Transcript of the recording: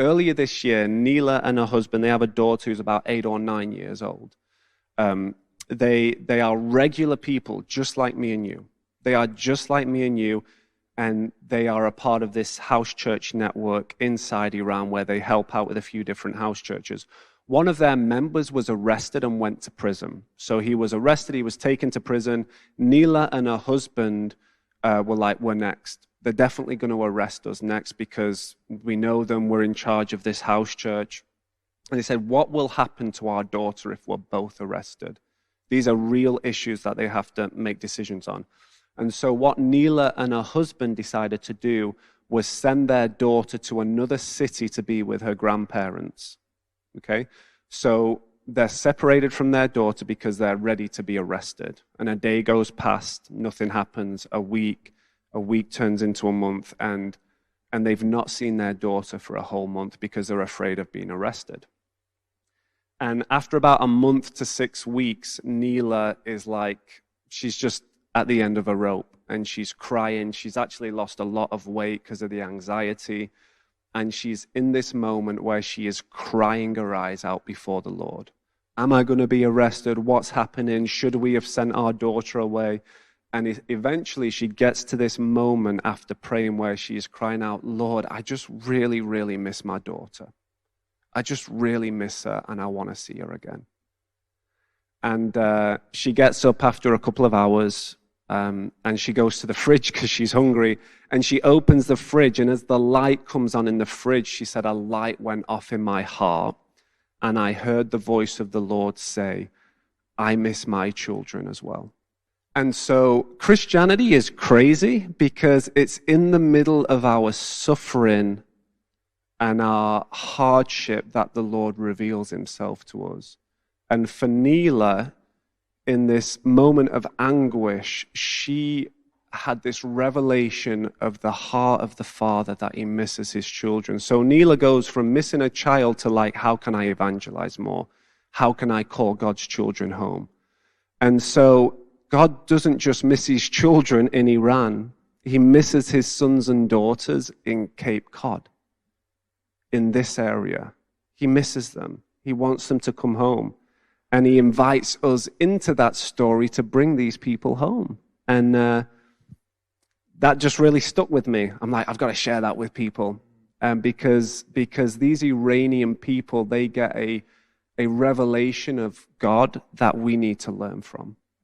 earlier this year, Neela and her husband, they have a daughter who's about 8 or 9 years old. They are regular people, just like me and you. They are just like me and you, and they are a part of this house church network inside Iran where they help out with a few different house churches. One of their members was arrested and went to prison. So he was arrested, he was taken to prison. Neela and her husband were like, we're next. They're definitely going to arrest us next because we know them, we're in charge of this house church. And they said, what will happen to our daughter if we're both arrested? These are real issues that they have to make decisions on. And so what Neela and her husband decided to do was send their daughter to another city to be with her grandparents. Okay? So they're separated from their daughter because they're ready to be arrested. And a day goes past, nothing happens. A week turns into a month, and they've not seen their daughter for a whole month because they're afraid of being arrested. And after about a month to 6 weeks, Neela is like, she's just at the end of a rope, and she's crying. She's actually lost a lot of weight because of the anxiety. And she's in this moment where she is crying her eyes out before the Lord. Am I going to be arrested? What's happening? Should we have sent our daughter away? And eventually she gets to this moment after praying where she is crying out, Lord, I just really, really miss my daughter. I just really miss her, and I want to see her again. And she gets up after a couple of hours, and she goes to the fridge because she's hungry. And she opens the fridge, and as the light comes on in the fridge, she said, a light went off in my heart, and I heard the voice of the Lord say, I miss my children as well. And so Christianity is crazy because it's in the middle of our suffering and our hardship that the Lord reveals himself to us. And for Neela, in this moment of anguish, she had this revelation of the heart of the Father that he misses his children. So Neela goes from missing a child to like, how can I evangelize more? How can I call God's children home? And so God doesn't just miss his children in Iran. He misses his sons and daughters in Cape Cod, in this area. He misses them. He wants them to come home. And he invites us into that story to bring these people home. And that just really stuck with me. I'm like, I've got to share that with people. Because these Iranian people, they get a revelation of God that we need to learn from.